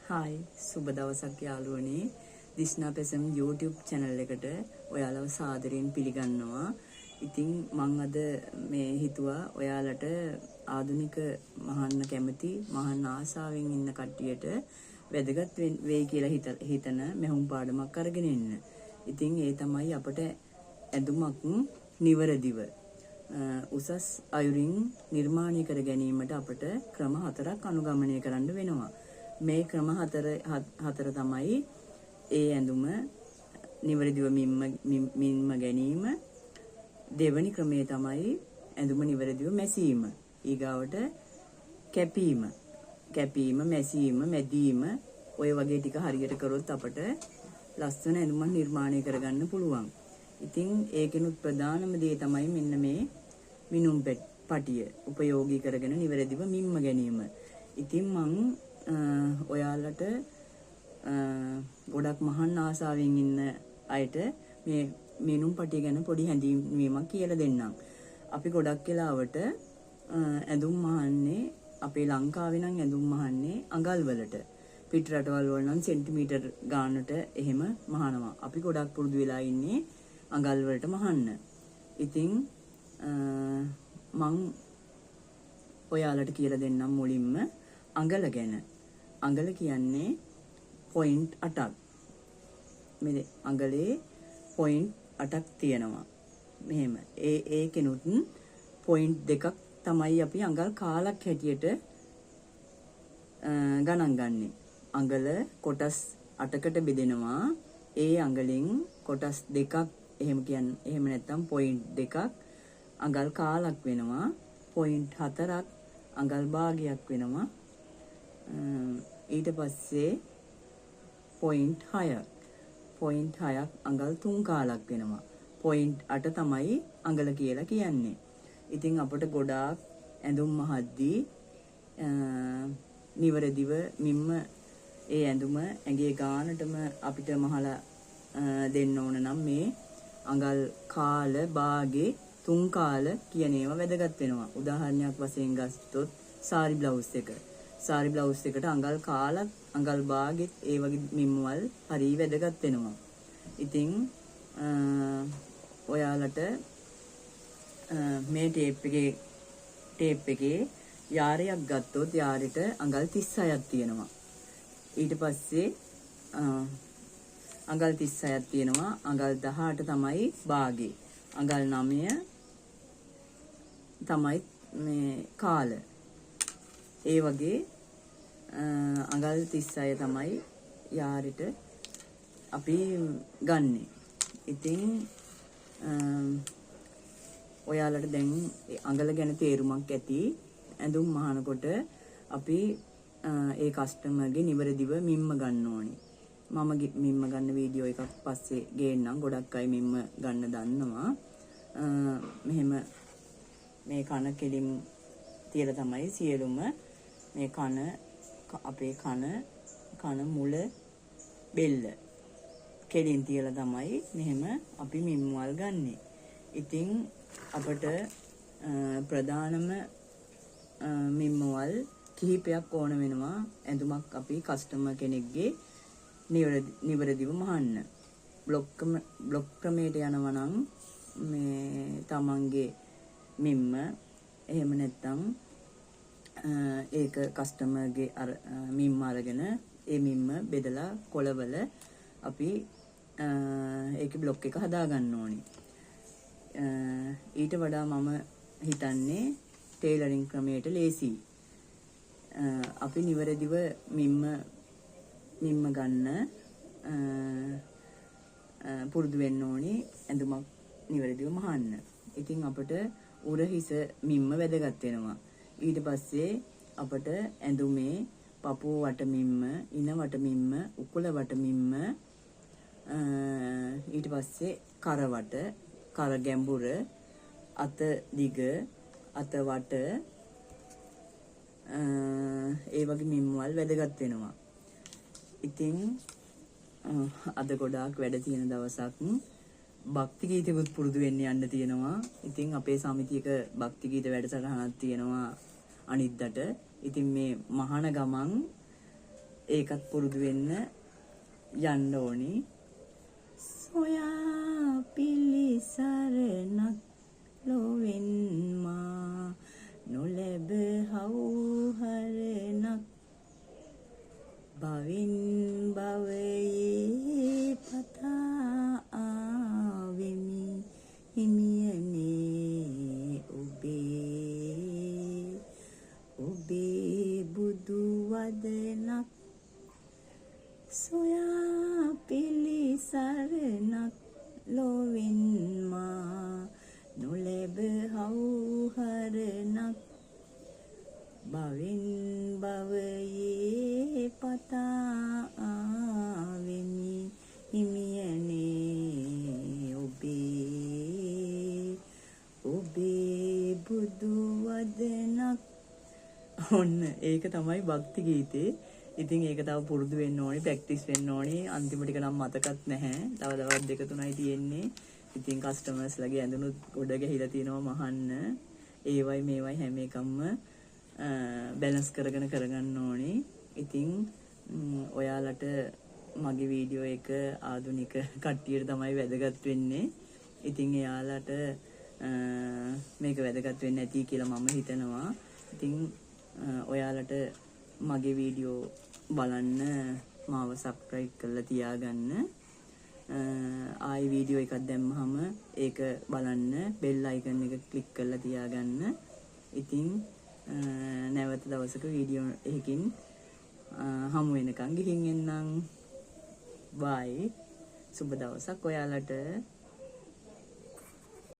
Hi සුබ දවසක් යාළුවනේ. දිස්නා පැසම් YouTube channel එකට ඔයාලව සාදරයෙන් පිළිගන්නවා. ඉතින් මම අද මේ හිතුවා ඔයාලට ආධුනික මහන්න කැමති මහන්න ආසාවෙන් ඉන්න කට්ටියට වැදගත් වෙයි කියලා හිතන මෙහුම් පාඩමක් අරගෙන එන්න. ඉතින් ඒ තමයි අපට ඇඳුමක් නිවරදිව උසස් අයුරින් නිර්මාණය කර ගැනීමට අපට ක්‍රම 4ක් අනුගමනය කරන්න වෙනවා. මේ ක්‍රම හතර තමයි ඒ ඇඳුම නිවැරදිව මින්ම ගැනීම. දෙවැනි ක්‍රමය තමයි ඇඳුම නිවැරදිව මැසීම. ඊගාවට කැපීම, මැසීම, මැදීම ඔය වගේ ටික හරියට කරොත් අපට ලස්සන ඇඳුමක් නිර්මාණය කරගන්න පුළුවන්. ඉතින් ඒකෙනුත් ප්‍රධානම දේ තමයි මෙන්න මේ මිනුම් පටිය උපයෝගී කරගෙන නිවැරදිව මින්ම ගැනීම. ඉතින් මං ඔයාලට ගොඩක් මහන්න ආසාවෙන් ඉන්න අයට මේ මිනුම් පටිය ගැන පොඩි හැඳින්වීමක් කියලා දෙන්නම්. අපි ගොඩක් වෙලාවට ඇඳුම් මහන්නේ අපේ ලංකාවේ නම් ඇඳුම් මහන්නේ අඟල් වලට. පිට රටවල් වල නම් සෙන්ටිමීටර් ගානට එහෙම මහනවා. අපි ගොඩක් පුරුදු වෙලා ඉන්නේ අඟල් වලට මහන්න. ඉතින් මං ඔයාලට කියලා දෙන්නම් මුලින්ම අඟල ගැන. අඟල කියන්නේ පොයින්ට් 8ක්. මේ අඟලේ පොයින්ට් 8ක් තියෙනවා. මෙහෙම. ඒකෙනුත් පොයින්ට් 2ක් තමයි අපි අඟල් කාලක් හැටියට ගණන් ගන්නෙ. අඟල කොටස් 8කට බෙදෙනවා. ඒ අඟලෙන් කොටස් 2ක් එහෙම නැත්නම් පොයින්ට් 2ක් අඟල් කාලක් වෙනවා. පොයින්ට් 4ක් අඟල් භාගයක් වෙනවා. ඊට පස්සේ පොයින්ට් 6ක් අඟල් 3 කාලක් වෙනවා. පොයින්ට් 8 තමයි අඟල කියලා කියන්නේ. ඉතින් අපට ගොඩාක් ඇඳුම් මහද්දී නිවැරදිව මින්ම ඒ ඇඳුම ඇඟේ ගානටම අපිට මහලා දෙන්න ඕන නම් මේ අඟල් කාල භාගේ 3 කාල කියන ඒවා වැදගත් වෙනවා. උදාහරණයක් වශයෙන් ගත්තොත් සාරි බ්ලවුස් එක. සාරි බ්ලවුස් එකට අඟල් කාලත් අඟල් භාගෙත් ඒ වගේ මින්වල් හරි වැදගත් වෙනවා. ඉතින් ඔයාලට මේ ටේප් එකේ යාරයක් ගත්තොත් යාරෙට අඟල් 36ක් තියෙනවා. ඊට පස්සේ අඟල් 36ක් තියෙනවා. අඟල් 18 තමයි භාගේ. අඟල් 9 තමයි මේ කාල. ඒ වගේ අඟල් 36 තමයි යාරෙට අපි ගන්නෙ. ඉතින් ඔයාලට දැන් අඟල ගැන තේරුමක් ඇති. ඇඳුම් මහනකොට අපි ඒ කස්ටමර්ගේ නිවැරදිව මින්ම ගන්න ඕනේ. මම මින්ම ගන්න වීඩියෝ එකක් පස්සේ ගේන්නම්. ගොඩක් අය මින්ම ගන්න දන්නවා. මෙහෙම මේ කන කෙලින් තියලා තමයි සියලුම මේ අපේ කන මුල බෙල්ල කෙලින් තියලා තමයි මෙහෙම අපි මින්වල් ගන්නෙ. ඉතින් අපට ප්‍රධානම මින්මවල් කිහිපයක් ඕන වෙනවා ඇඳුමක් අපි කස්ටමර් කෙනෙක්ගේ නිවැරදිව මහන්න. බ්ලොක් ක්‍රමයට යනවා නම් මේ තමන්ගේ මින්ම එහෙම නැත්නම් ඒක කස්ටමර්ගේ මින්ම අරගෙන ඒ මින්ම බෙදලා කොළවල අපි ඒකේ බ්ලොක් එක හදා ගන්න ඕනේ. ඊට වඩා මම හිතන්නේ ටේලරින් ක්‍රමයට ලේසි. අපි නිවැරදිව මින්ම ගන්න පුරුදු වෙන්න ඕනේ ඇඳුමක් නිවැරදිව මහන්න. ඉතින් අපට උරහිස මින්ම වැදගත් වෙනවා. ඊට පස්සේ අපට ඇඳුමේ පපුව වට මින්ම, ඉන වට මින්ම, උකුල වට මින්ම, ඊට පස්සේ කර වට, කර ගැඹුර, අත දිග, අත වට ඒ වගේ මින්වල් වැදගත් වෙනවා. ඉතින් අද ගොඩාක් වැඩ තියෙන දවසක් භක්ති ගීතෙකුත් පුරුදු වෙන්න යන්න තියෙනවා. ඉතින් අපේ සමිතියක භක්ති ගීත වැඩසටහනක් තියෙනවා අනිද්දාට. ඉතින් මේ මහාන ගමන් ඒකත් පුරුදු වෙන්න යන්න ඕනි. සොයා පිළිසරණක් ලොවෙන් මා නොලැබ හවුහරණක් භවින් භවයේ පතා ආවෙමි හිමියනේ ඔබේ බුදු වදනක් සොයා පිළිසරණක් ලොවෙන් මා නොලැබ හවුහරණක් භවෙන් භවයේ පතා ආවෙමි හිමියනේ ඔබේ බුදු වදනක්. ඔන්න ඒක තමයි භක්ති ගීතේ. ඉතින් ඒක තව පුරුදු වෙන්න ඕනේ, ප්‍රැක්ටිස් වෙන්න ඕනේ. අන්තිම ටික නම් මතකත් නැහැ. තව දවස් 2-3යි තියෙන්නේ. ඉතින් කස්ටමර්ස්ලාගේ ඇඳුනුත් ගොඩ ගැහිලා තියෙනවා මහන්න. ඒවයි මේවයි හැම එකක්ම බැලන්ස් කරගන්න ඕනේ. ඉතින් ඔයාලට මගේ වීඩියෝ එක ආධුනික කට්ටියට තමයි වැදගත් වෙන්නේ. ඉතින් එයාලට මේක වැදගත් වෙන්න ඇති කියලා මම හිතනවා. ඉතින් ඔයාලට මගේ වීඩියෝ බලන්න මාව සබ්ස්ක්‍රයිබ් කරලා තියාගන්න. ආයි වීඩියෝ එකක් දැම්මහම ඒක බලන්න බෙල් අයිකන් එක ක්ලික් කරලා තියාගන්න. ඉතින් නැවත දවසක වීඩියෝ එකකින් හමු වෙනකන් ගිහින් එන්නම්. බයි. සුබ දවසක් ඔයාලට.